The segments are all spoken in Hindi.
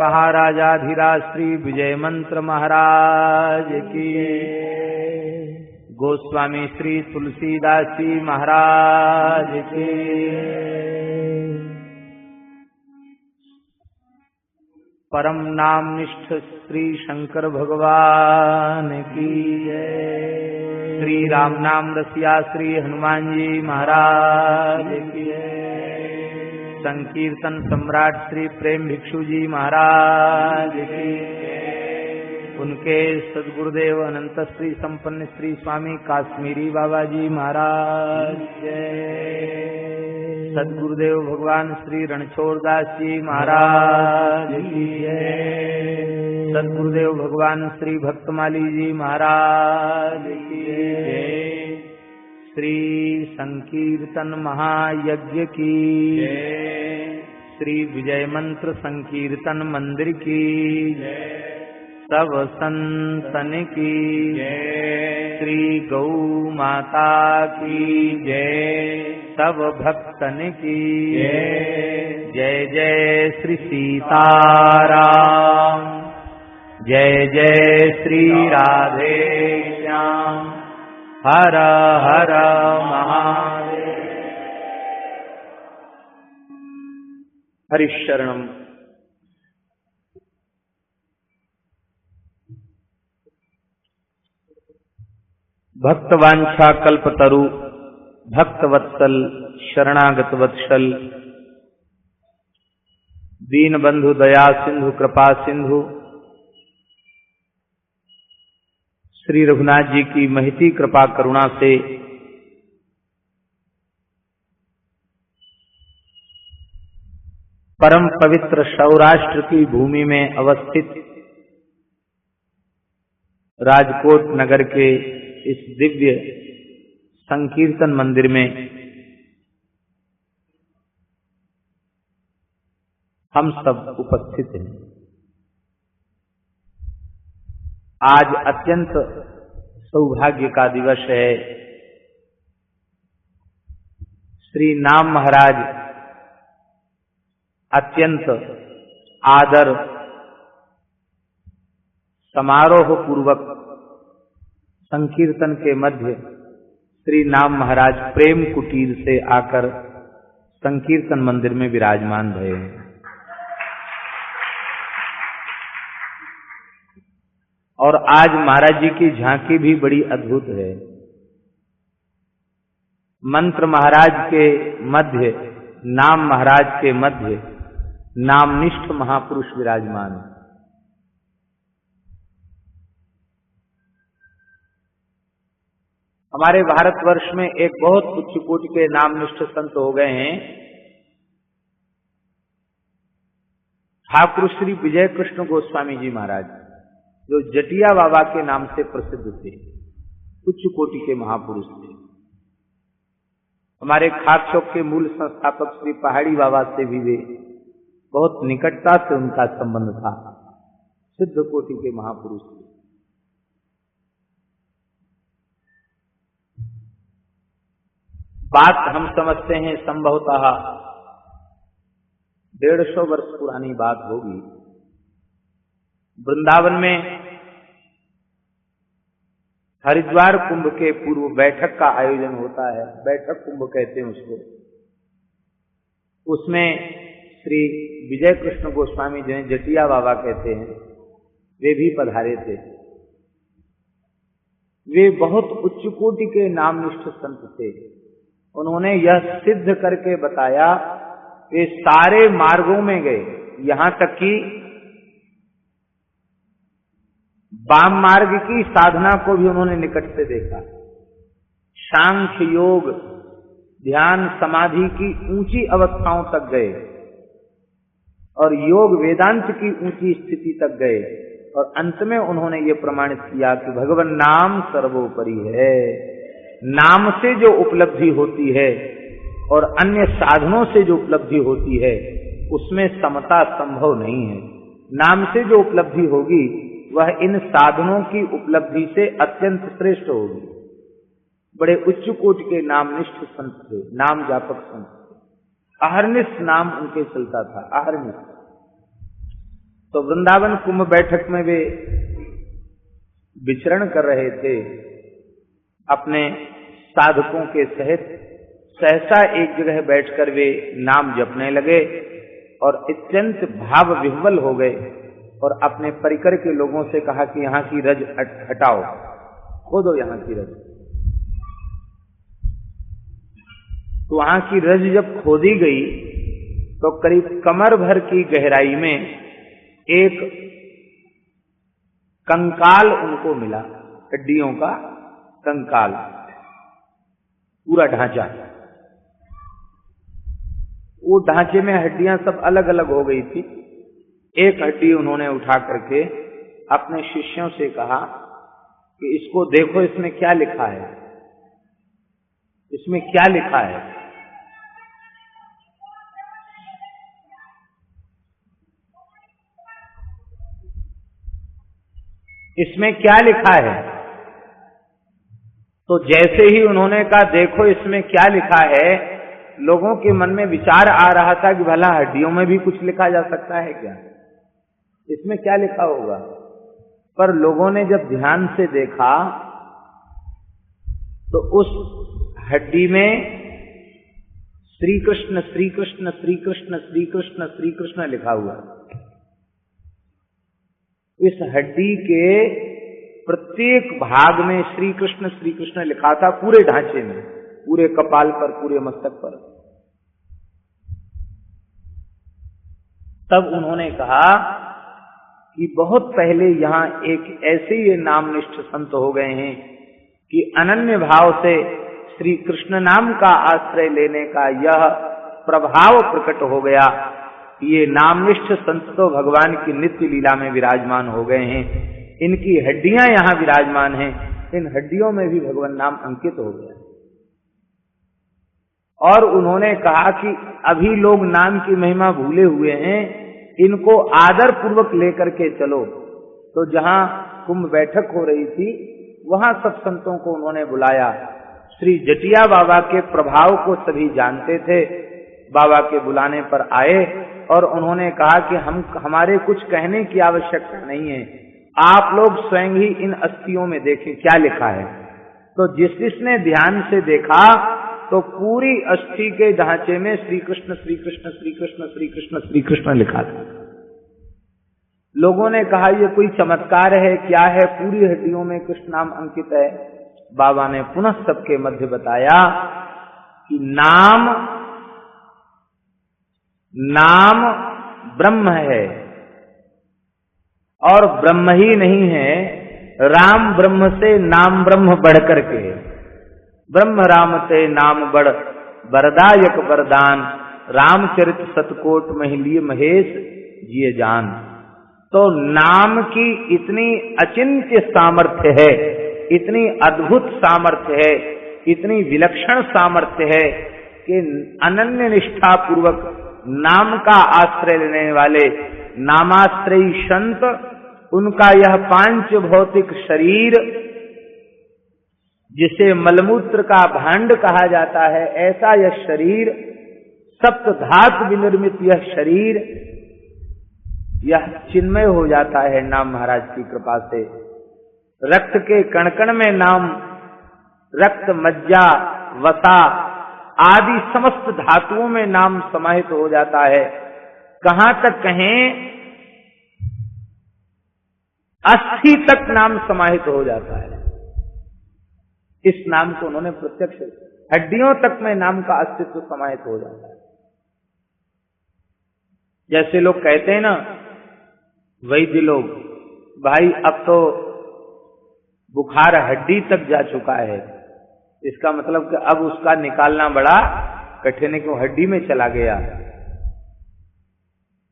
महाराजाधिराज श्री विजय मंत्र महाराज की, गोस्वामी श्री तुलसीदास जी महाराज की, परम नाम निष्ठ श्री शंकर भगवान की, श्री राम नाम रसिया श्री हनुमान जी महाराज की, संकीर्तन सम्राट श्री प्रेम भिक्षु जी महाराज की, उनके सद्गुरुदेव अनंत श्री संपन्न श्री स्वामी काश्मीरी बाबा जी महाराज के, सद्गुरुदेव भगवान श्री रणछोड़दास जी महाराज की, सद्गुरुदेव भगवान श्री भक्तमाली जी महाराज की, श्री संकीर्तन महायज्ञ की, श्री विजय मंत्र संकीर्तन मंदिर की, सब संतन की, श्री गौ माता की जय, सब भक्तन की जय। जय श्री सीताराम, जय जय श्री राधे श्याम, हर हर महादेव। हरिशरणम। भक्तवांछा कल्पतरु, भक्तवत्सल शरणागत वत्सल, दीनबंधु दया सिंधु कृपा सिंधु, श्री रघुनाथ जी की महती कृपा करुणा से परम पवित्र सौराष्ट्र की भूमि में अवस्थित राजकोट नगर के इस दिव्य संकीर्तन मंदिर में हम सब उपस्थित हैं। आज अत्यंत सौभाग्य का दिवस है। श्री नाम महाराज अत्यंत आदर समारोह पूर्वक संकीर्तन के मध्य श्री नाम महाराज प्रेम कुटीर से आकर संकीर्तन मंदिर में विराजमान भये हैं। और आज महाराज जी की झांकी भी बड़ी अद्भुत है। मंत्र महाराज के मध्य, नाम महाराज के मध्य नामनिष्ठ महापुरुष विराजमान है। हमारे भारतवर्ष में एक बहुत उच्च कोटि के नामनिष्ठ संत हो गए हैं। ठाकुर श्री विजय कृष्ण गोस्वामी जी महाराज, जो जटिया बाबा के नाम से प्रसिद्ध थे, उच्च कोटि के महापुरुष थे। हमारे खाक चौक के मूल संस्थापक श्री पहाड़ी बाबा से भी वे बहुत निकटता से उनका संबंध था। सिद्ध कोटि के महापुरुष थे। बात हम समझते हैं संभवतः 150 वर्ष पुरानी बात होगी। वृंदावन में हरिद्वार कुंभ के पूर्व बैठक का आयोजन होता है। बैठक कुंभ कहते हैं उसको। उसमें श्री विजय कृष्ण गोस्वामी जिन्हें जटिया बाबा कहते हैं, वे भी पधारे थे। वे बहुत उच्च कोटि के नामनिष्ठ संत थे। उन्होंने यह सिद्ध करके बताया, वे सारे मार्गों में गए, यहां तक कि वाम मार्ग की साधना को भी उन्होंने निकट से देखा। सांख्य योग, ध्यान, समाधि की ऊंची अवस्थाओं तक गए और योग वेदांत की ऊंची स्थिति तक गए और अंत में उन्होंने ये प्रमाणित किया कि भगवान नाम सर्वोपरि है। नाम से जो उपलब्धि होती है और अन्य साधनों से जो उपलब्धि होती है, उसमें समता संभव नहीं है। नाम से जो उपलब्धि होगी वह इन साधनों की उपलब्धि से अत्यंत श्रेष्ठ होगी। बड़े उच्च कोटि के नामनिष्ठ संत थे, नाम जापक संत थे। अहर्निश नाम उनके चलता था, अहर्निश। तो वृंदावन कुंभ बैठक में वे विचरण कर रहे थे अपने साधकों के सहित। सहसा एक जगह बैठकर वे नाम जपने लगे और अत्यंत भाव विह्वल हो गए और अपने परिकर के लोगों से कहा कि यहाँ की रज हटाओ, खोदो यहाँ की रज। तो वहां की रज जब खोदी गई तो करीब कमर भर की गहराई में एक कंकाल उनको मिला, हड्डियों का कंकाल, पूरा ढांचा। वो ढांचे में हड्डियां सब अलग अलग हो गई थी। एक हड्डी उन्होंने उठा करके अपने शिष्यों से कहा कि इसको देखो, इसमें क्या लिखा है, इसमें क्या लिखा है। इसमें क्या लिखा है। तो जैसे ही उन्होंने कहा देखो इसमें क्या लिखा है, लोगों के मन में विचार आ रहा था कि भला हड्डियों में भी कुछ लिखा जा सकता है क्या, इसमें क्या लिखा होगा। पर लोगों ने जब ध्यान से देखा तो उस हड्डी में श्री कृष्ण श्री कृष्ण श्री कृष्ण श्री कृष्ण श्री कृष्ण लिखा हुआ। इस हड्डी के प्रत्येक भाग में श्री कृष्ण लिखा था, पूरे ढांचे में, पूरे कपाल पर, पूरे मस्तक पर। तब उन्होंने कहा कि बहुत पहले यहां एक ऐसे ये नामनिष्ठ संत हो गए हैं कि अनन्य भाव से श्री कृष्ण नाम का आश्रय लेने का यह प्रभाव प्रकट हो गया। ये नामनिष्ठ संत तो भगवान की नित्य लीला में विराजमान हो गए हैं, इनकी हड्डियां यहां विराजमान हैं, इन हड्डियों में भी भगवान नाम अंकित हो गया। और उन्होंने कहा कि अभी लोग नाम की महिमा भूले हुए हैं, इनको आदर पूर्वक लेकर के चलो। तो जहां कुंभ बैठक हो रही थी वहां सब संतों को उन्होंने बुलाया। श्री जटिया बाबा के प्रभाव को सभी जानते थे, बाबा के बुलाने पर आए और उन्होंने कहा कि हमारे कुछ कहने की आवश्यकता नहीं है, आप लोग स्वयं ही इन अस्थियों में देखें क्या लिखा है। तो जिसने ध्यान से देखा तो पूरी अस्थि के ढांचे में श्री कृष्ण श्री कृष्ण श्री कृष्ण श्री कृष्ण श्री कृष्ण लिखा था। लोगों ने कहा ये कोई चमत्कार है, क्या है, पूरी हड्डियों में कृष्ण नाम अंकित है। बाबा ने पुनः सबके मध्य बताया कि नाम ब्रह्म है और ब्रह्म ही नहीं है, राम ब्रह्म से नाम ब्रह्म बढ़ करके, ब्रह्म राम से नाम बढ़ वरदायक वरदान, रामचरित सतकोट महिलिय महेश जिए जान। तो नाम की इतनी अचिंत्य सामर्थ्य है, इतनी अद्भुत सामर्थ्य है, इतनी विलक्षण सामर्थ्य है कि अनन्य निष्ठा पूर्वक नाम का आश्रय लेने वाले नामाश्रयी संत, उनका यह पांच भौतिक शरीर जिसे मलमूत्र का भांड कहा जाता है, ऐसा यह शरीर, सप्त धातु विनिर्मित यह शरीर, यह चिन्मय हो जाता है नाम महाराज की कृपा से। रक्त के कणकण में नाम, रक्त मज्जा वसा आदि समस्त धातुओं में नाम समाहित हो जाता है। कहां तक कहें, अस्थि तक नाम समाहित हो जाता है। इस नाम को उन्होंने प्रत्यक्ष, हड्डियों तक में नाम का अस्तित्व समाहित हो जाता है। जैसे लोग कहते हैं ना वैद्य लोग, भाई अब तो बुखार हड्डी तक जा चुका है, इसका मतलब कि अब उसका निकालना बड़ा कठिन है, क्यों हड्डी में चला गया।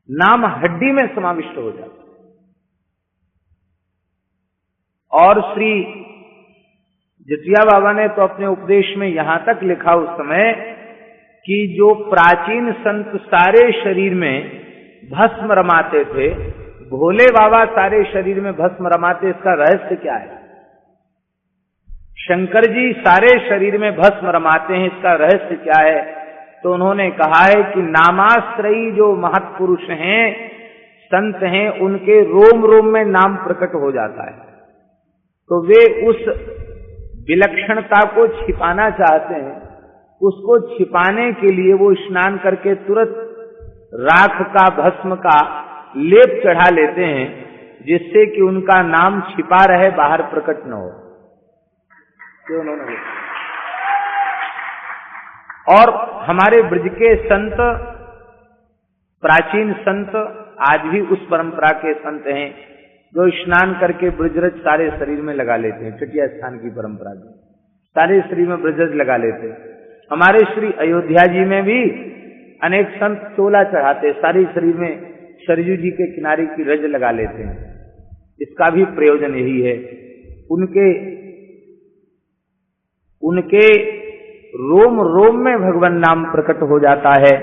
नाम हड्डी में समाविष्ट हो जाता है। और श्री जटिया बाबा ने तो अपने उपदेश में यहां तक लिखा उस समय कि जो प्राचीन संत सारे शरीर में भस्म रमाते थे, भोले बाबा सारे शरीर में भस्म रमाते, इसका रहस्य क्या है। शंकर जी सारे शरीर में भस्म रमाते हैं, इसका रहस्य क्या है। तो उन्होंने कहा है कि नामाश्रयी जो महत्पुरुष हैं, संत हैं उनके रोम रोम में नाम प्रकट हो जाता है, तो वे उस विलक्षणता को छिपाना चाहते हैं। उसको छिपाने के लिए वो स्नान करके तुरंत राख का, भस्म का लेप चढ़ा लेते हैं, जिससे कि उनका नाम छिपा रहे, बाहर प्रकट न हो। तो उन्होंने और हमारे ब्रज के संत, प्राचीन संत आज भी उस परंपरा के संत हैं जो स्नान करके ब्रजरज सारे शरीर में लगा लेते हैं। चटिया स्थान की परंपरा में सारे शरीर में ब्रजरज लगा लेते हैं। हमारे श्री अयोध्या जी में भी अनेक संत चोला चढ़ाते, सारे शरीर में सरयू जी के किनारे की रज लगा लेते हैं। इसका भी प्रयोजन यही है, उनके रोम रोम में भगवान नाम प्रकट हो जाता है।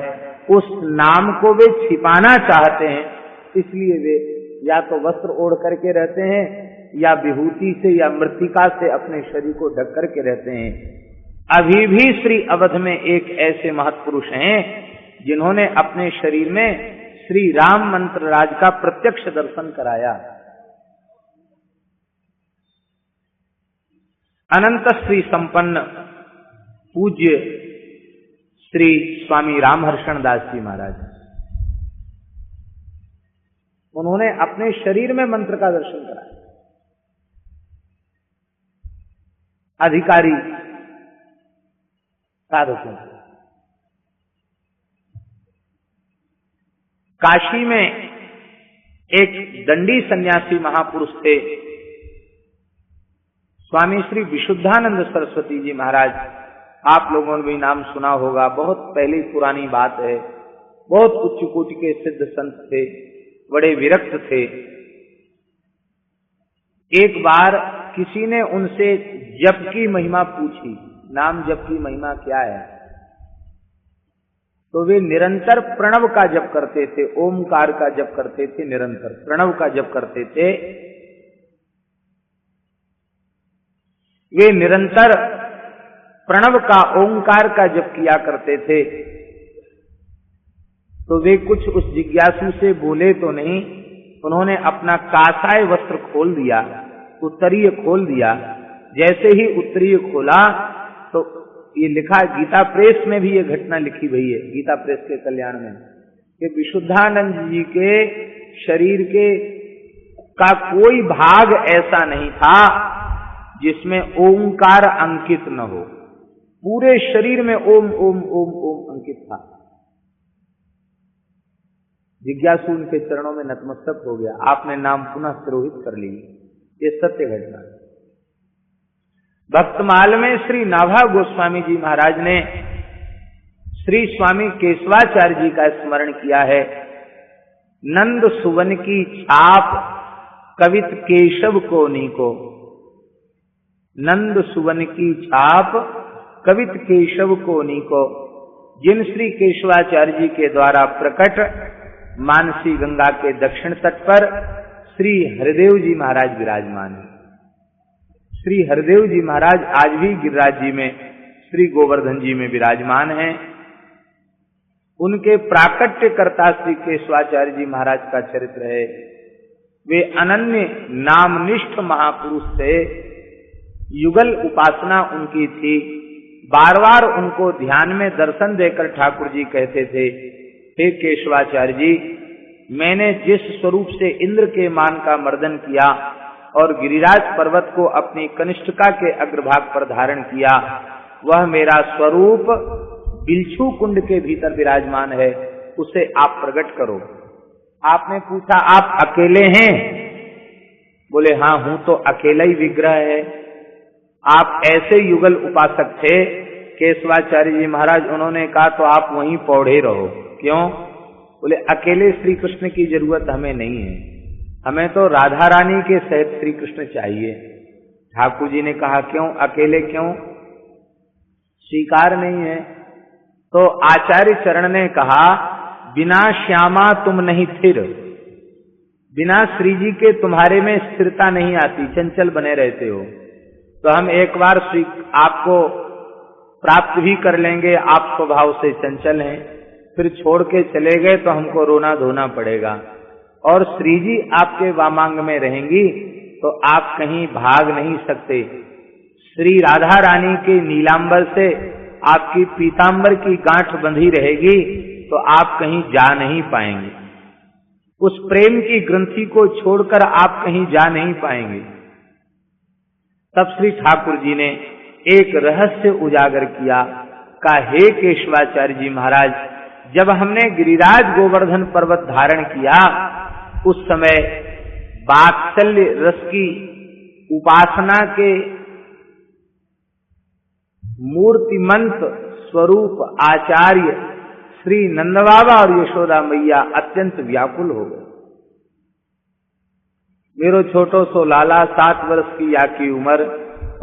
उस नाम को वे छिपाना चाहते हैं, इसलिए वे या तो वस्त्र ओढ़ करके रहते हैं, या विभूति से या मृत्तिका से अपने शरीर को ढक करके रहते हैं। अभी भी श्री अवध में एक ऐसे महत्पुरुष हैं जिन्होंने अपने शरीर में श्री राम मंत्र राज का प्रत्यक्ष दर्शन कराया। अनंत श्री संपन्न पूज्य श्री स्वामी रामहर्षण दास जी महाराज, उन्होंने अपने शरीर में मंत्र का दर्शन कराया। अधिकारी साधकों, काशी में एक दंडी सन्यासी महापुरुष थे, स्वामी श्री विशुद्धानंद सरस्वती जी महाराज। आप लोगों ने भी नाम सुना होगा, बहुत पहली पुरानी बात है। बहुत उच्च कोटि के सिद्ध संत थे, बड़े विरक्त थे। एक बार किसी ने उनसे जप की महिमा पूछी, नाम जप की महिमा क्या है? तो वे निरंतर प्रणव का जप करते थे, ओमकार का जप करते थे, निरंतर प्रणव का जप करते थे। वे निरंतर प्रणव का, ओंकार का जप किया करते थे। तो वे कुछ उस जिज्ञासु से बोले तो नहीं, उन्होंने अपना कासाय वस्त्र खोल दिया, उत्तरीय खोल दिया। जैसे ही उत्तरीय खोला तो ये लिखा, गीता प्रेस में भी ये घटना लिखी हुई है, गीता प्रेस के कल्याण में, कि विशुद्धानंद जी के शरीर के का कोई भाग ऐसा नहीं था जिसमें ओंकार अंकित न हो। पूरे शरीर में ओम ओम ओम ओम अंकित था। जिज्ञासु उनके चरणों में नतमस्तक हो गया, आपने नाम पुनः तिरोहित कर ली। ये सत्य घटना है। भक्तमाल में श्री नाभा गोस्वामी जी महाराज ने श्री स्वामी केशवाचार्य जी का स्मरण किया है। नंद सुवन की छाप कवित केशव को नीको, नंद सुवन की छाप कवित केशव को नीको। जिन श्री केशवाचार्य जी के द्वारा प्रकट मानसी गंगा के दक्षिण तट पर श्री हरिदेव जी महाराज विराजमान है। श्री हरिदेव जी महाराज आज भी गिरिराज जी में, श्री गोवर्धन जी में विराजमान हैं। उनके प्राकट्यकर्ता श्री केशवाचार्य जी महाराज का चरित्र है। वे अनन्य नामनिष्ठ महापुरुष थे, युगल उपासना उनकी थी। बार बार उनको ध्यान में दर्शन देकर ठाकुर जी कहते थे, हे केशवाचार्य जी, मैंने जिस स्वरूप से इंद्र के मान का मर्दन किया और गिरिराज पर्वत को अपनी कनिष्ठिका के अग्रभाग पर धारण किया, वह मेरा स्वरूप बिलछू कुंड के भीतर विराजमान है, उसे आप प्रकट करो। आपने पूछा, आप अकेले हैं? बोले, हाँ हूं तो अकेला ही विग्रह है। आप ऐसे युगल उपासक थे केशवाचार्य जी महाराज। उन्होंने कहा, तो आप वहीं पौड़े रहो। क्यों? बोले, अकेले श्री कृष्ण की जरूरत हमें नहीं है, हमें तो राधा रानी के सहित श्री कृष्ण चाहिए। ठाकुर जी ने कहा, क्यों अकेले, क्यों? स्वीकार नहीं है। तो आचार्य चरण ने कहा, बिना श्यामा तुम नहीं स्थिर, बिना श्री जी के तुम्हारे में स्थिरता नहीं आती, चंचल बने रहते हो। तो हम एक बार आपको प्राप्त भी कर लेंगे, आप स्वभाव से चंचल हैं, फिर छोड़ के चले गए तो हमको रोना धोना पड़ेगा। और श्री जी आपके वामांग में रहेंगी तो आप कहीं भाग नहीं सकते। श्री राधा रानी के नीलांबर से आपकी पीतांबर की गांठ बंधी रहेगी तो आप कहीं जा नहीं पाएंगे। उस प्रेम की ग्रंथि को छोड़कर आप कहीं जा नहीं पाएंगे। तब श्री ठाकुर जी ने एक रहस्य उजागर किया, कहा हे केशवाचार्य जी महाराज, जब हमने गिरिराज गोवर्धन पर्वत धारण किया उस समय वात्सल्य रस की उपासना के मूर्तिमंत स्वरूप आचार्य श्री नंद बाबा और यशोदा मैया अत्यंत व्याकुल हो गए। मेरो छोटो सो लाला 7 वर्ष की या की उम्र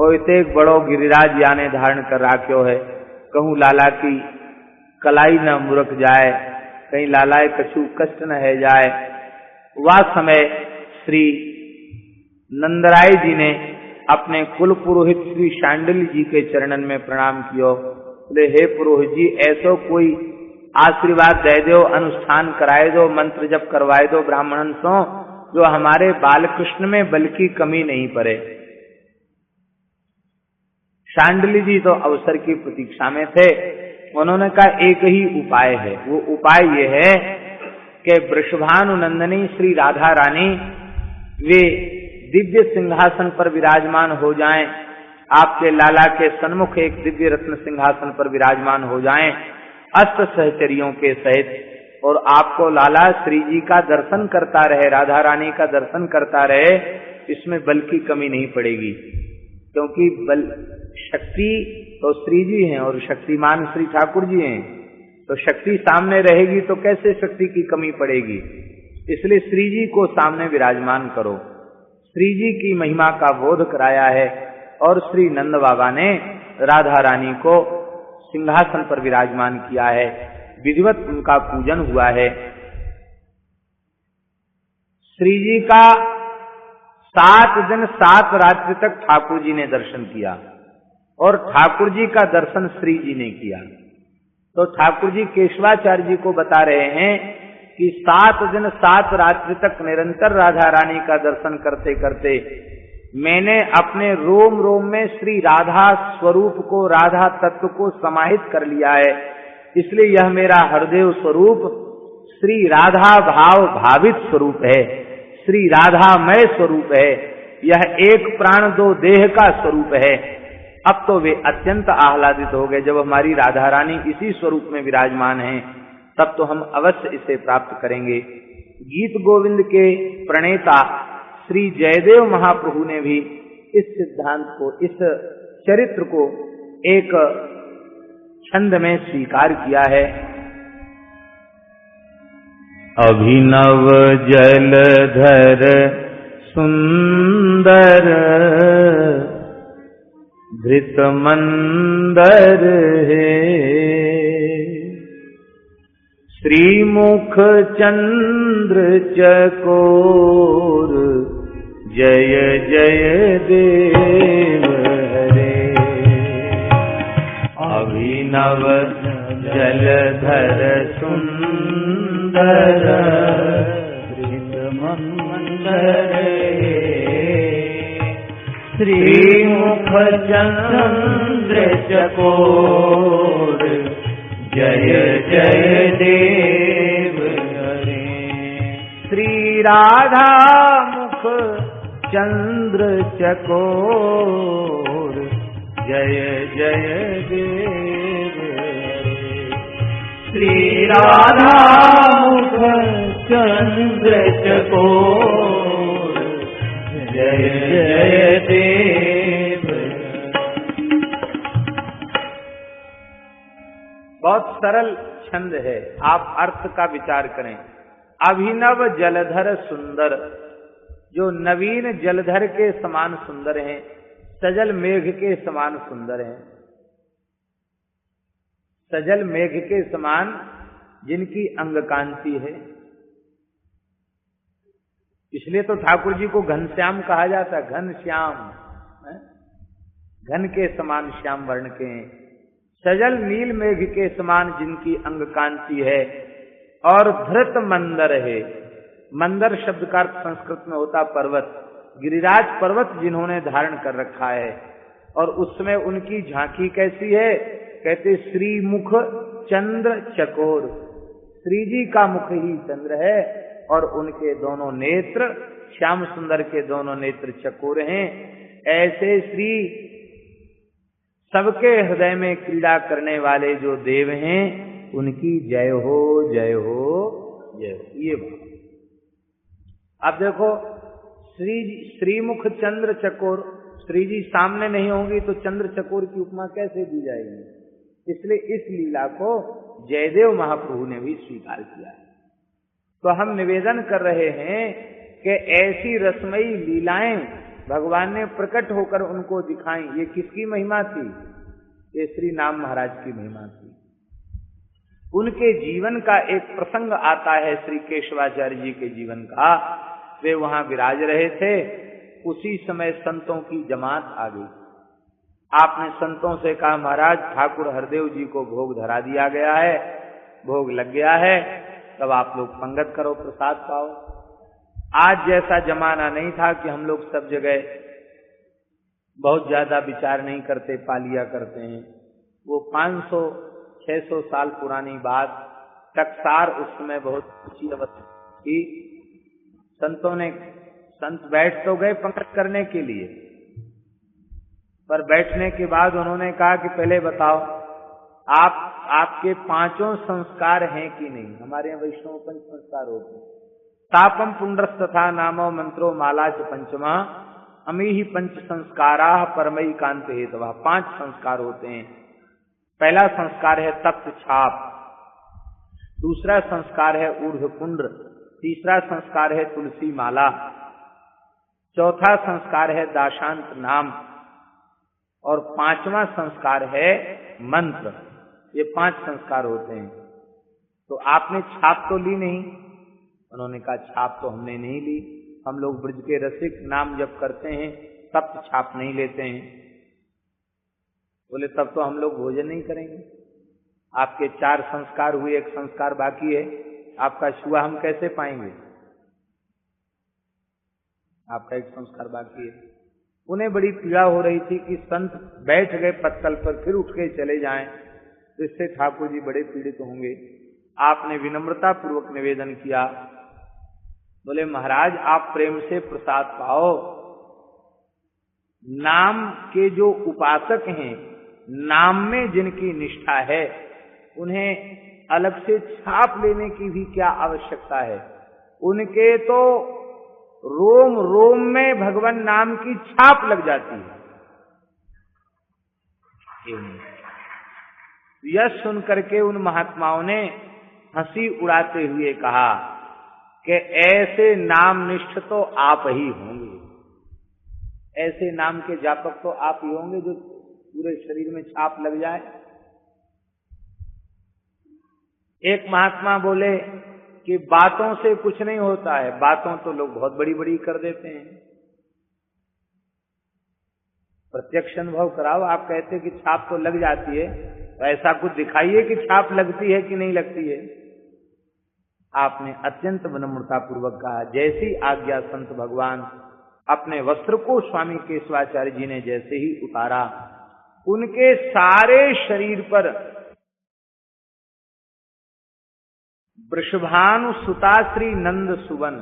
और इतने बड़ो गिरिराज याने धारण कर राख्यो है, कहूं लाला की कलाई न मुरक जाए, कहीं लालाए कछु कष्ट न है जाए। वह समय श्री नंदराय जी ने अपने कुल पुरोहित श्री शांडिल्य जी के चरणन में प्रणाम कियो। बोले हे पुरोहित जी, ऐसो कोई आशीर्वाद दे दो, अनुष्ठान कराए दो, मंत्र जप करवाए दो ब्राह्मणन सो, जो हमारे बालकृष्ण में बल की कमी नहीं पड़े। शांडिल्य जी तो अवसर की प्रतीक्षा में थे। उन्होंने कहा एक ही उपाय है, वो उपाय ये है कि वृषभानुनंदनी श्री राधा रानी वे दिव्य सिंहासन पर विराजमान हो जाएं, आपके लाला के सन्मुख एक दिव्य रत्न सिंहासन पर विराजमान हो जाएं अष्ट सहचरियों के सहित, और आपको लाला श्री जी का दर्शन करता रहे, राधा रानी का दर्शन करता रहे, इसमें बल की कमी नहीं पड़ेगी। क्योंकि बल शक्ति तो श्री जी हैं और शक्तिमान श्री ठाकुर जी हैं, तो शक्ति सामने रहेगी तो कैसे शक्ति की कमी पड़ेगी। इसलिए श्री जी को सामने विराजमान करो। श्री जी की महिमा का बोध कराया है और श्री नंद बाबा ने राधा रानी को सिंहासन पर विराजमान किया है, विधिवत उनका पूजन हुआ है। श्री जी का 7 दिन 7 रात्रि तक ठाकुर जी ने दर्शन किया और ठाकुर जी का दर्शन श्री जी ने किया। तो ठाकुर जी केशवाचार्य जी को बता रहे हैं कि 7 दिन 7 रात्रि तक निरंतर राधा रानी का दर्शन करते करते मैंने अपने रोम रोम में श्री राधा स्वरूप को, राधा तत्व को समाहित कर लिया है। इसलिए यह मेरा हृदय स्वरूप श्री राधा भाव भावित स्वरूप है, श्री राधामय स्वरूप है। यह एक प्राण 2 देह का स्वरूप है। अब तो वे अत्यंत आह्लादित हो गए जब हमारी राधा रानी इसी स्वरूप में विराजमान है, तब तो हम अवश्य इसे प्राप्त करेंगे। गीत गोविंद के प्रणेता श्री जयदेव महाप्रभु ने भी इस सिद्धांत को, इस चरित्र को एक छंद में स्वीकार किया है। अभिनव जलधर सुंदर धृत मंदर है, श्रीमुख चंद्र चकोर जय जय देव हरे। अभिनव जलधर सुंदर धृत मंदर श्रीमुख चंद्र चकोर जय जय देव हरे। श्री राधा मुख चंद्र चकोर जय जय देव हरे। श्री राधा मुख चंद्र चकोर जय जय देव। बहुत सरल छंद है, आप अर्थ का विचार करें। अभिनव जलधर सुंदर, जो नवीन जलधर के समान सुंदर हैं, सजल मेघ के समान सुंदर हैं, सजल मेघ के समान जिनकी अंग कांति है। इसलिए तो ठाकुर जी को घनश्याम कहा जाता, घन श्याम, घन के समान श्याम वर्ण के हैं। सजल नील मेघ के समान जिनकी अंग कांति है और धृत मंदर है, मंदर शब्द का अर्थ संस्कृत में होता पर्वत, गिरिराज पर्वत जिन्होंने धारण कर रखा है। और उसमें उनकी झांकी कैसी है? कहते श्रीमुख चंद्र चकोर, श्री जी का मुख ही चंद्र है और उनके दोनों नेत्र, श्याम सुंदर के दोनों नेत्र चकोर हैं। ऐसे श्री सबके हृदय में क्रीड़ा करने वाले जो देव हैं उनकी जय हो जय हो जय हो। ये बात अब देखो, श्रीमुख चंद्र चकोर, श्री जी सामने नहीं होंगी तो चंद्र चकोर की उपमा कैसे दी जाएगी? इसलिए इस लीला को जयदेव महाप्रभु ने भी स्वीकार किया है। तो हम निवेदन कर रहे हैं कि ऐसी रसमयी लीलाएं भगवान ने प्रकट होकर उनको दिखाई। ये किसकी महिमा थी? ये श्री नाम महाराज की महिमा थी। उनके जीवन का एक प्रसंग आता है, श्री केशवाचार्य जी के जीवन का। वे वहां विराज रहे थे, उसी समय संतों की जमात आ गई। आपने संतों से कहा, महाराज ठाकुर हरदेव जी को भोग धरा दिया गया है, भोग लग गया है, तब आप लोग पंगत करो, प्रसाद पाओ। आज जैसा जमाना नहीं था कि हम लोग सब जगह बहुत ज्यादा विचार नहीं करते, पा लिया करते हैं। वो 500-600 साल पुरानी बात, टकसार उस समय बहुत ऊंची अवस्था थी। संत बैठ तो गए पंगत करने के लिए, पर बैठने के बाद उन्होंने कहा कि पहले बताओ आपके 5 संस्कार हैं कि नहीं? हमारे यहाँ वैष्णव 5 संस्कार होते हैं। तापम पुंड्रस तथा नामो मंत्रो माला च पंचमा अमीहि 5 संस्कारा परमई कांत हेतवा। 5 संस्कार होते हैं। पहला संस्कार है तप्त छाप, दूसरा संस्कार है ऊर्ध्व पुंड्र, तीसरा संस्कार है तुलसी माला, चौथा संस्कार है दाशांत नाम और 5वां संस्कार है मंत्र। ये 5 संस्कार होते हैं। तो आपने छाप तो ली नहीं? उन्होंने कहा छाप तो हमने नहीं ली, हम लोग ब्रज के रसिक नाम जप करते हैं, तब तो छाप नहीं लेते हैं। बोले तब तो हम लोग भोजन नहीं करेंगे। आपके 4 संस्कार हुए, 1 संस्कार बाकी है, आपका छुआ हम कैसे पाएंगे? आपका 1 संस्कार बाकी है। उन्हें बड़ी पीड़ा हो रही थी कि संत बैठ गए पत्तल पर, फिर उठ के चले जाएं, तो इससे ठाकुर जी बड़े पीड़ित होंगे। आपने विनम्रता पूर्वक निवेदन किया, बोले महाराज आप प्रेम से प्रसाद पाओ। नाम के जो उपासक हैं, नाम में जिनकी निष्ठा है, उन्हें अलग से छाप लेने की भी क्या आवश्यकता है? उनके तो रोम रोम में भगवान नाम की छाप लग जाती है। यह सुनकर के उन महात्माओं ने हंसी उड़ाते हुए कहा कि ऐसे नामनिष्ठ तो आप ही होंगे, ऐसे नाम के जापक तो आप ही होंगे जो पूरे शरीर में छाप लग जाए। एक महात्मा बोले कि बातों से कुछ नहीं होता है, बातों तो लोग बहुत बड़ी बड़ी कर देते हैं, प्रत्यक्ष अनुभव कराओ। आप कहते कि छाप तो लग जाती है, तो ऐसा कुछ दिखाइए कि छाप लगती है कि नहीं लगती है। आपने अत्यंत विनम्रता पूर्वक कहा, जैसी आज्ञा संत भगवान। अपने वस्त्र को स्वामी केशवाचार्य जी ने जैसे ही उतारा, उनके सारे शरीर पर वृषभानु सुताश्री नंद सुवन,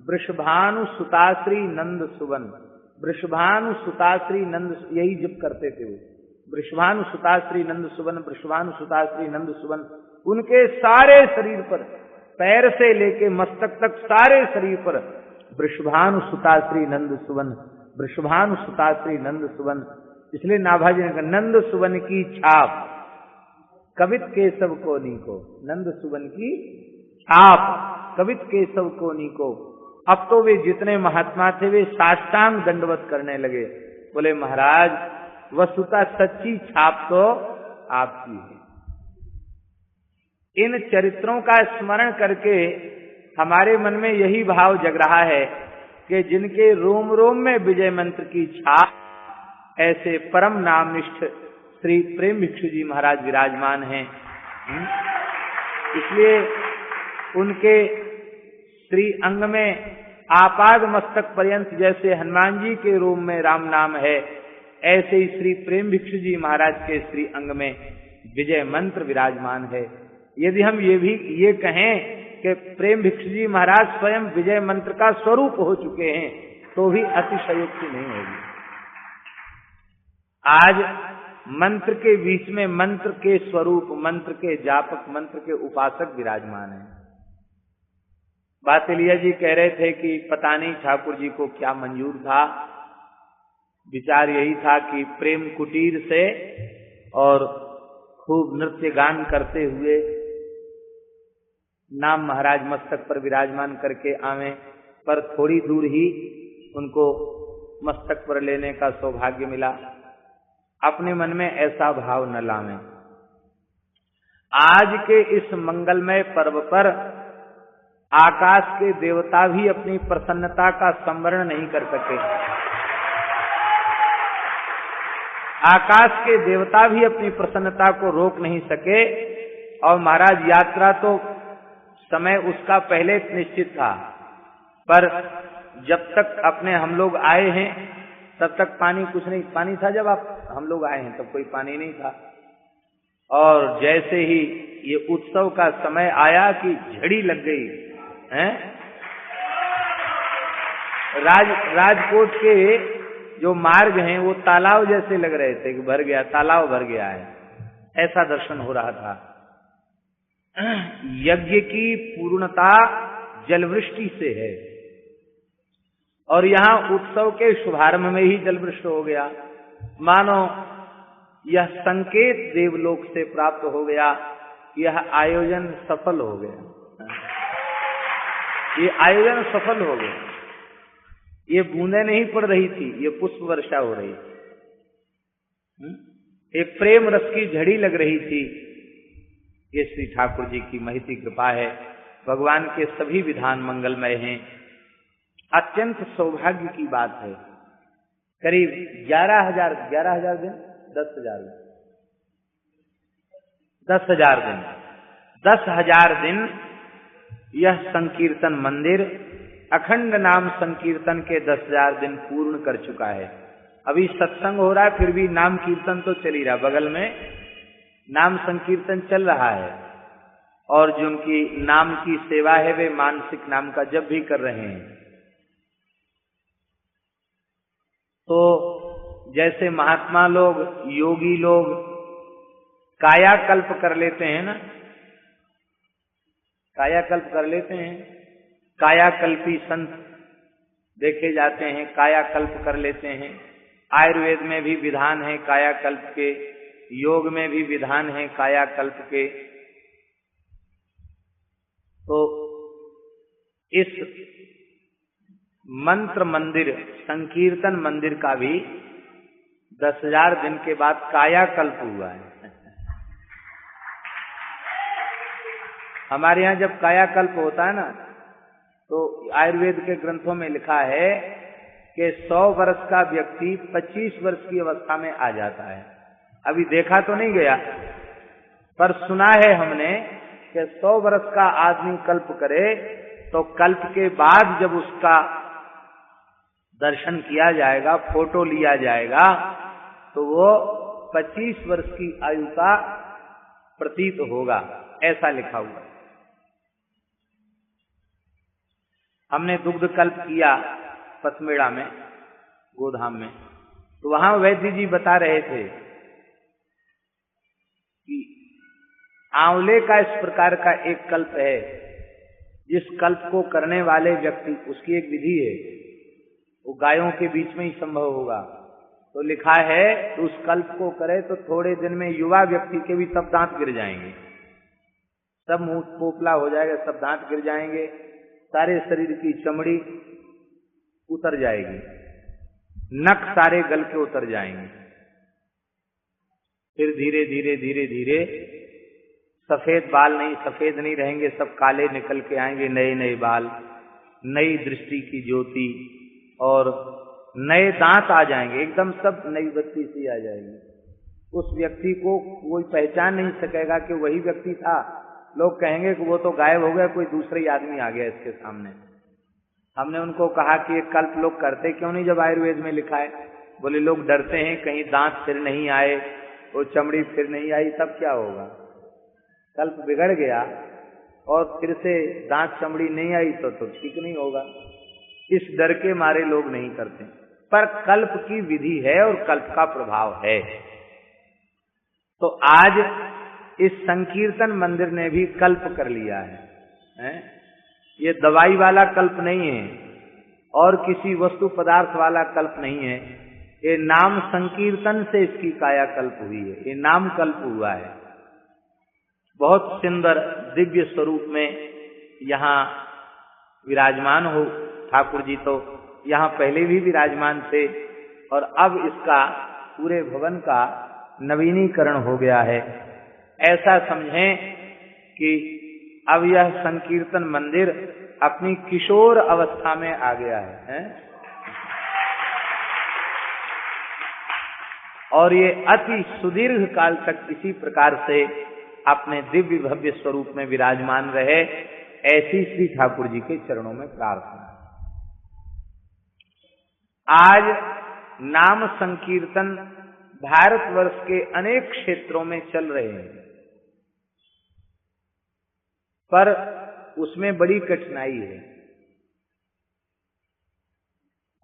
वृषभानु सुताश्री नंद सुवन, वृषभानु सुताश्री नंद, यही जप करते थे वो, वृषभानु सुताश्री नंद सुवन, वृषभानु सुताश्री नंद सुवन। उनके सारे शरीर पर, पैर से लेके मस्तक तक सारे शरीर पर वृषभानु सुताश्री नंद सुवन, वृषभानु सुताश्री नंद सुवन। इसलिए नाभाजी ने कहा नंद सुवन की छाप कवित केशव को नीको, नंद सुवन की छाप कवित केशव को नीको। अब तो वे जितने महात्मा थे वे साष्टांग दंडवत करने लगे। बोले महाराज वस्तुतः सच्ची छाप तो आपकी है। इन चरित्रों का स्मरण करके हमारे मन में यही भाव जग रहा है कि जिनके रोम रोम में विजय मंत्र की छाप, ऐसे परम नामनिष्ठ श्री प्रेम भिक्षु जी महाराज विराजमान हैं। इसलिए उनके श्री अंग में आपाद मस्तक पर्यंत जैसे हनुमान जी के रूप में राम नाम है, ऐसे ही श्री प्रेम भिक्षु जी महाराज के श्री अंग में विजय मंत्र विराजमान है। यदि हम ये कहें कि प्रेम भिक्षु जी महाराज स्वयं विजय मंत्र का स्वरूप हो चुके हैं, तो भी अतिशयोक्ति नहीं होगी। आज मंत्र के बीच में मंत्र के स्वरूप, मंत्र के जापक, मंत्र के उपासक विराजमान हैं। बातेलिया जी कह रहे थे कि पता नहीं ठाकुर जी को क्या मंजूर था। विचार यही था कि प्रेम कुटीर से और खूब नृत्य गान करते हुए नाम महाराज मस्तक पर विराजमान करके आवे, पर थोड़ी दूर ही उनको मस्तक पर लेने का सौभाग्य मिला। अपने मन में ऐसा भाव न लावें। आज के इस मंगलमय पर्व पर आकाश के देवता भी अपनी प्रसन्नता का संवरण नहीं कर सके। आकाश के देवता भी अपनी प्रसन्नता को रोक नहीं सके। और महाराज यात्रा तो समय उसका पहले निश्चित था, पर जब तक अपने हम लोग आए हैं तब तक पानी कुछ नहीं, पानी था जब हम लोग आए हैं तब कोई पानी नहीं था। और जैसे ही ये उत्सव का समय आया कि झड़ी लग गई है। राजकोट के जो मार्ग हैं वो तालाब जैसे लग रहे थे कि भर गया, तालाब भर गया है, ऐसा दर्शन हो रहा था। यज्ञ की पूर्णता जलवृष्टि से है और यहाँ उत्सव के शुभारंभ में ही जलवृष्टि हो गया। मानो यह संकेत देवलोक से प्राप्त हो गया, यह आयोजन सफल हो गया, ये आयोजन सफल हो गया। ये बूंदें नहीं पड़ रही थी, ये पुष्प वर्षा हो रही थी, एक प्रेम रस की झड़ी लग रही थी। ये श्री ठाकुर जी की महती कृपा है। भगवान के सभी विधान मंगलमय हैं। अत्यंत सौभाग्य की बात है। करीब 11,000 दिन, 10,000 दिन, 10,000 दिन यह संकीर्तन मंदिर अखंड नाम संकीर्तन के 10,000 दिन पूर्ण कर चुका है। अभी सत्संग हो रहा है, फिर भी नाम कीर्तन तो चल ही रहा, बगल में नाम संकीर्तन चल रहा है। और जो उनकी नाम की सेवा है वे मानसिक नाम का जप भी कर रहे हैं। तो जैसे महात्मा लोग, योगी लोग कायाकल्प कर लेते हैं ना, कायाकल्प कर लेते हैं, कायाकल्पी संत देखे जाते हैं, कायाकल्प कर लेते हैं। आयुर्वेद में भी विधान है कायाकल्प के, योग में भी विधान है कायाकल्प के। तो इस मंत्र मंदिर, संकीर्तन मंदिर का भी 10,000 दिन के बाद कायाकल्प हुआ है। हमारे यहाँ जब कायाकल्प होता है ना, तो आयुर्वेद के ग्रंथों में लिखा है कि 100 वर्ष का व्यक्ति 25 वर्ष की अवस्था में आ जाता है। अभी देखा तो नहीं गया, पर सुना है हमने कि 100 वर्ष का आदमी कल्प करे तो कल्प के बाद जब उसका दर्शन किया जाएगा, फोटो लिया जाएगा, तो वो 25 वर्ष की आयु का प्रतीत होगा, ऐसा लिखा हुआ। हमने दुग्ध कल्प किया पथमेड़ा में, गोधाम में, तो वहां वैद्य जी बता रहे थे कि आंवले का इस प्रकार का एक कल्प है, जिस कल्प को करने वाले व्यक्ति, उसकी एक विधि है, वो गायों के बीच में ही संभव होगा। तो लिखा है तो उस कल्प को करे तो थोड़े दिन में युवा व्यक्ति के भी सब दांत गिर जाएंगे, सब मुंह पोपला हो जाएगा, सब दांत गिर जाएंगे, सारे शरीर की चमड़ी उतर जाएगी, नख सारे गल के उतर जाएंगे। फिर धीरे धीरे धीरे धीरे सफेद बाल सफेद नहीं रहेंगे, सब काले निकल के आएंगे, नए नए बाल, नई दृष्टि की ज्योति और नए दांत आ जाएंगे, एकदम सब नई बत्ती सी आ जाएगी। उस व्यक्ति को कोई पहचान नहीं सकेगा कि वही व्यक्ति था। लोग कहेंगे कि वो तो गायब हो गया, कोई दूसरा ही आदमी आ गया इसके सामने। हमने उनको कहा कि ये कल्प लोग करते क्यों नहीं जब आयुर्वेद में लिखा है? बोले लोग डरते हैं कहीं दांत फिर नहीं आए, वो चमड़ी फिर नहीं आई, तब क्या होगा? कल्प बिगड़ गया और फिर से दांत चमड़ी नहीं आई तो ठीक नहीं होगा। इस डर के मारे लोग नहीं करते, पर कल्प की विधि है और कल्प का प्रभाव है। तो आज इस संकीर्तन मंदिर ने भी कल्प कर लिया है? ये दवाई वाला कल्प नहीं है और किसी वस्तु पदार्थ वाला कल्प नहीं है, ये नाम संकीर्तन से इसकी काया कल्प हुई है, ये नाम कल्प हुआ है। बहुत सुंदर दिव्य स्वरूप में यहाँ विराजमान हो ठाकुर जी, तो यहाँ पहले भी विराजमान थे और अब इसका पूरे भवन का नवीनीकरण हो गया है। ऐसा समझें कि अब यह संकीर्तन मंदिर अपनी किशोर अवस्था में आ गया है? और ये अति सुदीर्घ काल तक इसी प्रकार से अपने दिव्य भव्य स्वरूप में विराजमान रहे, ऐसी श्री ठाकुर जी के चरणों में प्रार्थना। आज नाम संकीर्तन भारतवर्ष के अनेक क्षेत्रों में चल रहे हैं, पर उसमें बड़ी कठिनाई है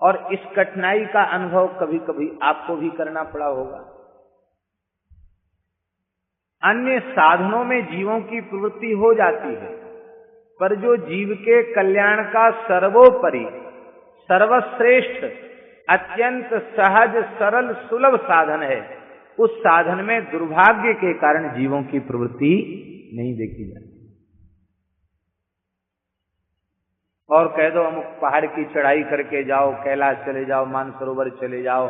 और इस कठिनाई का अनुभव कभी कभी आपको भी करना पड़ा होगा। अन्य साधनों में जीवों की प्रवृत्ति हो जाती है, पर जो जीव के कल्याण का सर्वोपरि सर्वश्रेष्ठ अत्यंत सहज सरल सुलभ साधन है, उस साधन में दुर्भाग्य के कारण जीवों की प्रवृत्ति नहीं देखी जाती। और कह दो अमुक पहाड़ की चढ़ाई करके जाओ, कैलाश चले जाओ, मानसरोवर चले जाओ,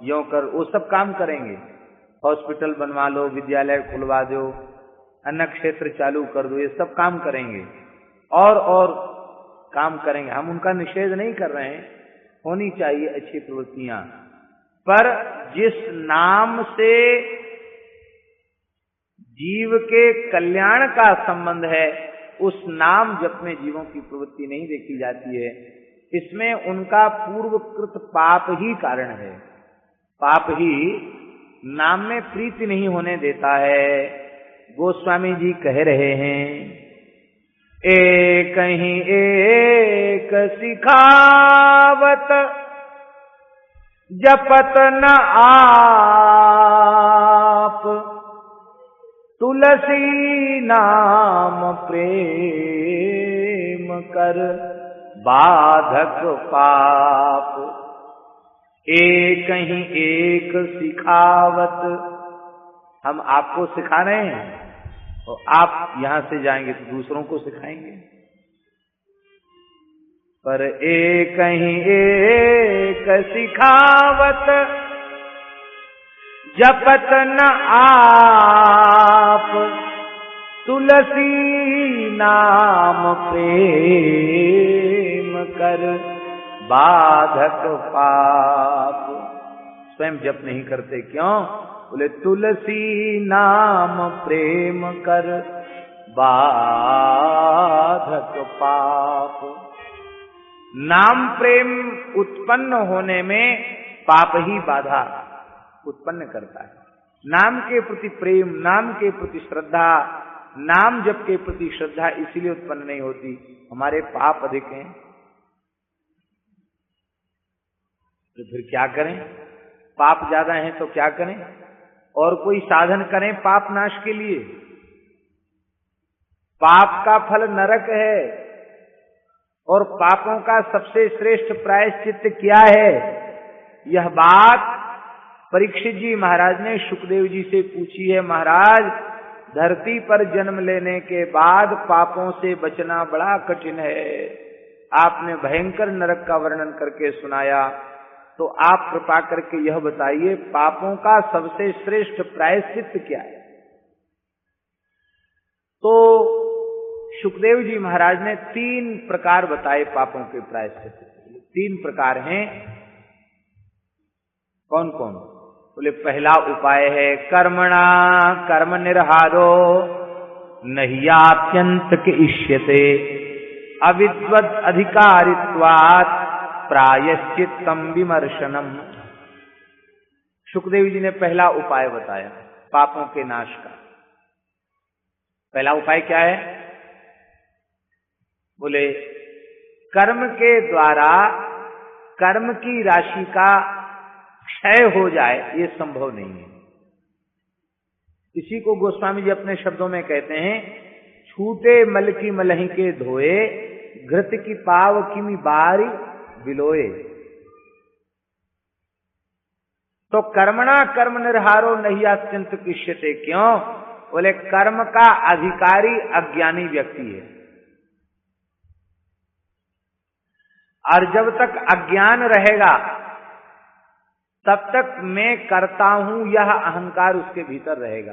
यों कर, वो सब काम करेंगे। हॉस्पिटल बनवा लो, विद्यालय खुलवा दो, अन्न क्षेत्र चालू कर दो, ये सब काम करेंगे और काम करेंगे। हम उनका निषेध नहीं कर रहे हैं, होनी चाहिए अच्छी प्रवृत्तियां, पर जिस नाम से जीव के कल्याण का संबंध है, उस नाम जप में जीवों की प्रवृत्ति नहीं देखी जाती है। इसमें उनका पूर्वकृत पाप ही कारण है। पाप ही नाम में प्रीति नहीं होने देता है। गोस्वामी जी कह रहे हैं, एक ही एक सिखावत जपत न आप, तुलसी नाम प्रेम कर बाधक पाप। एक ही एक सिखावत, हम आपको सिखा रहे हैं और आप यहां से जाएंगे तो दूसरों को सिखाएंगे, पर एक ही एक सिखावत जपत न आप, तुलसी नाम प्रेम कर बाधक पाप। स्वयं जप नहीं करते क्यों? बोले तुलसी नाम प्रेम कर बाधक पाप। नाम प्रेम उत्पन्न होने में पाप ही बाधा उत्पन्न करता है। नाम के प्रति प्रेम, नाम के प्रति श्रद्धा, नाम जप के प्रति श्रद्धा इसीलिए उत्पन्न नहीं होती, हमारे पाप अधिक हैं। तो फिर क्या करें? पाप ज्यादा हैं तो क्या करें? और कोई साधन करें पाप नाश के लिए। पाप का फल नरक है और पापों का सबसे श्रेष्ठ प्रायश्चित क्या है? यह बात परीक्षित जी महाराज ने शुकदेव जी से पूछी है। महाराज, धरती पर जन्म लेने के बाद पापों से बचना बड़ा कठिन है। आपने भयंकर नरक का वर्णन करके सुनाया, तो आप कृपा करके यह बताइए पापों का सबसे श्रेष्ठ प्रायश्चित क्या है? तो शुकदेव जी महाराज ने 3 प्रकार बताए पापों के प्रायश्चित। 3 प्रकार हैं। कौन कौन? बोले पहला उपाय है कर्मणा कर्म निर्हारो नहियात्यंत के इष्यते। अविद्वद अधिकारित्वात् प्रायश्चित्तम विमर्शनम। सुखदेव जी ने पहला उपाय बताया पापों के नाश का। पहला उपाय क्या है? बोले कर्म के द्वारा कर्म की राशि का क्षय हो जाए ये संभव नहीं है। इसी को गोस्वामी जी अपने शब्दों में कहते हैं, छूटे मल की मलही के धोए, घृत की पाव किमी बारी बिलोए। तो कर्मणा कर्म निर्हारो नहीं अत्यंत किष्यते। क्यों? बोले कर्म का अधिकारी अज्ञानी व्यक्ति है, और जब तक अज्ञान रहेगा तब तक मैं करता हूं यह अहंकार उसके भीतर रहेगा।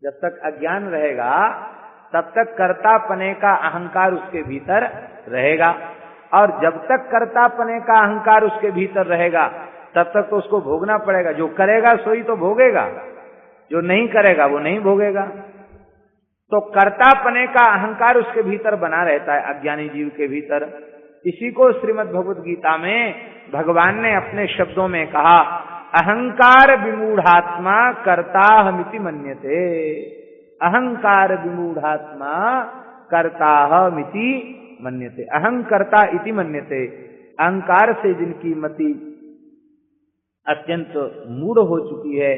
जब तक अज्ञान रहेगा तब तक कर्तापने का अहंकार उसके भीतर रहेगा, और जब तक कर्तापने का अहंकार उसके भीतर रहेगा तब तक तो उसको भोगना पड़ेगा। जो करेगा सोई तो भोगेगा, जो नहीं करेगा वो नहीं भोगेगा। तो कर्तापने का अहंकार उसके भीतर बना रहता है अज्ञानी जीव के भीतर। इसी को श्रीमद् भगवत गीता में भगवान ने अपने शब्दों में कहा, अहंकार विमूढ़ात्मा कर्ताहमिति मन्यते। अहंकार विमूढ़ात्मा कर्ताहमिति मन्यते। अहंकर्ता इति मन्यते। अहंकार से जिनकी मति अत्यंत मूढ़ हो चुकी है,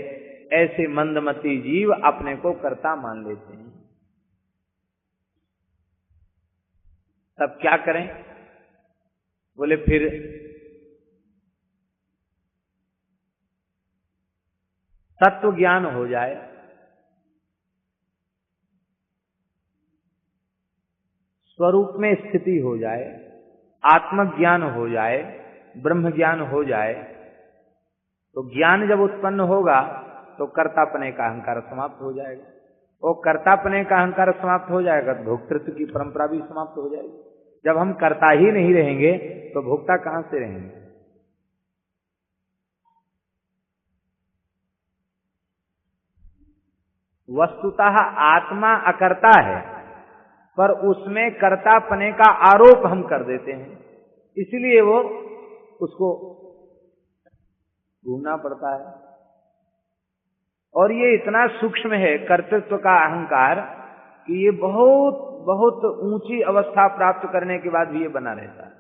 ऐसे मंदमती जीव अपने को कर्ता मान लेते हैं। तब क्या करें? बोले फिर तत्व ज्ञान हो जाए, स्वरूप में स्थिति हो जाए, आत्मज्ञान हो जाए, ब्रह्म ज्ञान हो जाए। तो ज्ञान जब उत्पन्न होगा तो कर्तापने का अहंकार समाप्त हो जाएगा। वो कर्तापने का अहंकार समाप्त हो जाएगा तो भोक्तृत्व की परंपरा भी समाप्त हो जाएगी। जब हम कर्ता ही नहीं रहेंगे तो भोक्ता कहां से रहेंगे? वस्तुतः आत्मा अकर्ता है, पर उसमें कर्तापने का आरोप हम कर देते हैं, इसलिए वो उसको घूमना पड़ता है। और ये इतना सूक्ष्म है कर्तृत्व का अहंकार कि ये बहुत बहुत ऊंची अवस्था प्राप्त करने के बाद भी ये बना रहता है।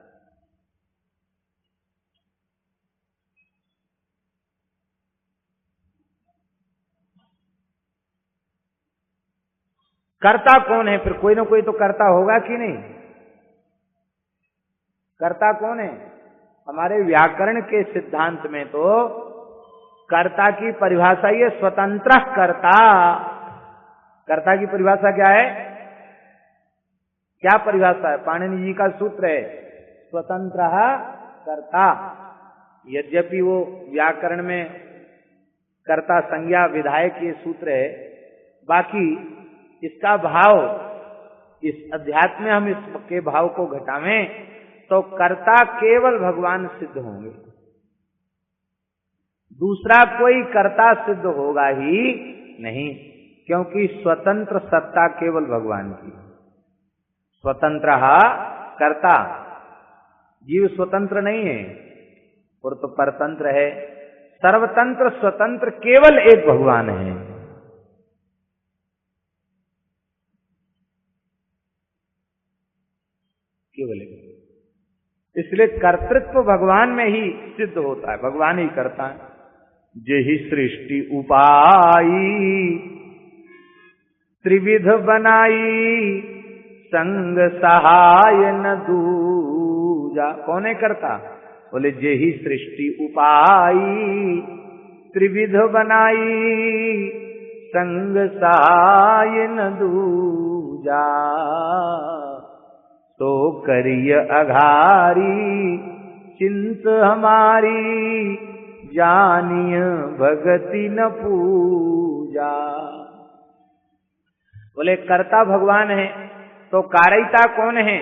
कर्ता कौन है? फिर कोई ना कोई तो कर्ता होगा कि नहीं? कर्ता कौन है? हमारे व्याकरण के सिद्धांत में तो कर्ता की परिभाषा ये स्वतंत्र कर्ता। कर्ता की परिभाषा क्या है? क्या परिभाषा है? पाणिनि जी का सूत्र है स्वतंत्र कर्ता। यद्यपि वो व्याकरण में कर्ता संज्ञा विधायक ये सूत्र है, बाकी इसका भाव इस अध्यात्म में हम इसके भाव को घटावें तो कर्ता केवल भगवान सिद्ध होंगे, दूसरा कोई कर्ता सिद्ध होगा ही नहीं, क्योंकि स्वतंत्र सत्ता केवल भगवान की। स्वतंत्र कर्ता, जीव स्वतंत्र नहीं है, और तो परतंत्र है। सर्वतंत्र स्वतंत्र केवल एक भगवान है। केवल एक। इसलिए कर्तृत्व भगवान में ही सिद्ध होता है, भगवान ही करता है। जेहि सृष्टि उपाई त्रिविध बनाई, संग सहाय न दूजा। कौन है करता? बोले जेहि सृष्टि उपाई त्रिविध बनाई, संग सहाय न दूजा। तो करिय अघारी चिंत हमारी, जानिय भगति न पूजा। बोले कर्ता भगवान है तो कारयिता कौन है?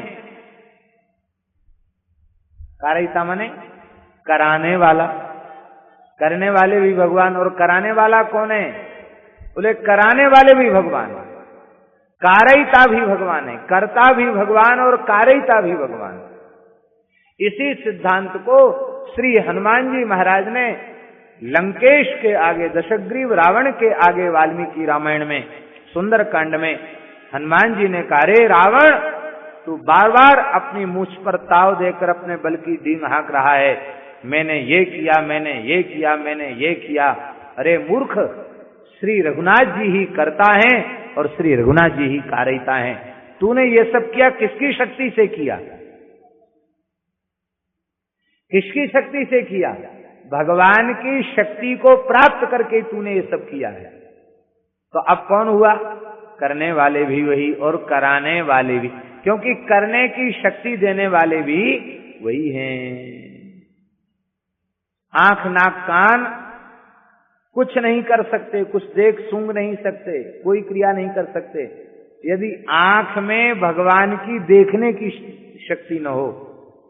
कारयिता माने कराने वाला, करने वाले भी भगवान। और कराने वाला कौन है? बोले कराने वाले भी भगवान। कारयिता भी भगवान है, कर्ता भी भगवान और कारयिता भी भगवान। इसी सिद्धांत को श्री हनुमान जी महाराज ने लंकेश के आगे, दशग्रीव रावण के आगे वाल्मीकि रामायण में सुंदर कांड में हनुमान जी ने कहा, रे रावण, तू बार बार अपनी मूछ पर ताव देकर अपने बल की डींग हाँक रहा है, मैंने ये किया, मैंने ये किया, मैंने ये किया। अरे मूर्ख, श्री रघुनाथ जी ही करता है और श्री रघुनाथ जी ही कारयिता हैं। तूने ये सब किया किसकी शक्ति से किया? किसकी शक्ति से किया? भगवान की शक्ति को प्राप्त करके तूने ये सब किया है। तो अब कौन हुआ? करने वाले भी वही और कराने वाले भी, क्योंकि करने की शक्ति देने वाले भी वही हैं। आंख नाक कान कुछ नहीं कर सकते, कुछ देख सूंघ नहीं सकते, कोई क्रिया नहीं कर सकते। यदि आंख में भगवान की देखने की शक्ति न हो,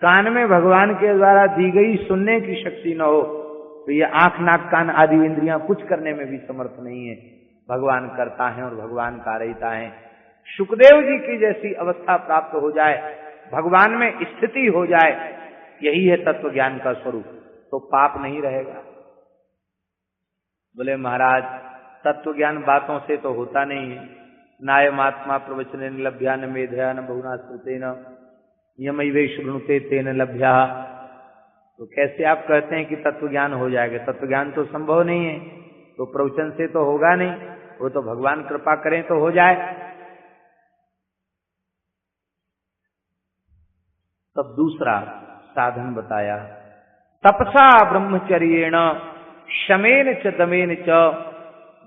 कान में भगवान के द्वारा दी गई सुनने की शक्ति न हो, तो ये आंख नाक कान आदि इंद्रियां कुछ करने में भी समर्थ नहीं है। भगवान करता है और भगवान कारयिता है। सुखदेव जी की जैसी अवस्था प्राप्त हो जाए, भगवान में स्थिति हो जाए, यही है तत्व ज्ञान का स्वरूप, तो पाप नहीं रहेगा। बोले महाराज, तत्व ज्ञान बातों से तो होता नहीं है। नायमात्मा प्रवचन लभ्या न मेधया न बहुना श्रुतेन यमैवे शृणुते तेन लभ्या। तो कैसे आप कहते हैं कि तत्व ज्ञान हो जाएगा? तत्व ज्ञान तो संभव नहीं है, तो प्रवचन से तो होगा नहीं, वो तो भगवान कृपा करें तो हो जाए। तब दूसरा साधन बताया, तपसा ब्रह्मचर्येण शमेन च दमेन च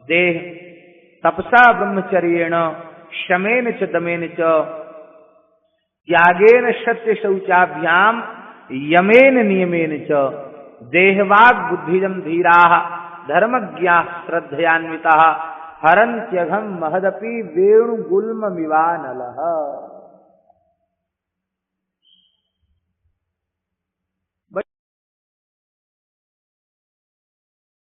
देह। तपसा ब्रह्मचर्येण शमेन च दमेन च त्यागेन सत्य शौचाभ्याम यमेन नियमेन च देहवाग बुद्धिजम धीराः धर्मज्ञा श्रद्धयान्विता हरन्त्यघम महदपि वेणुगुल्म मिवानलः।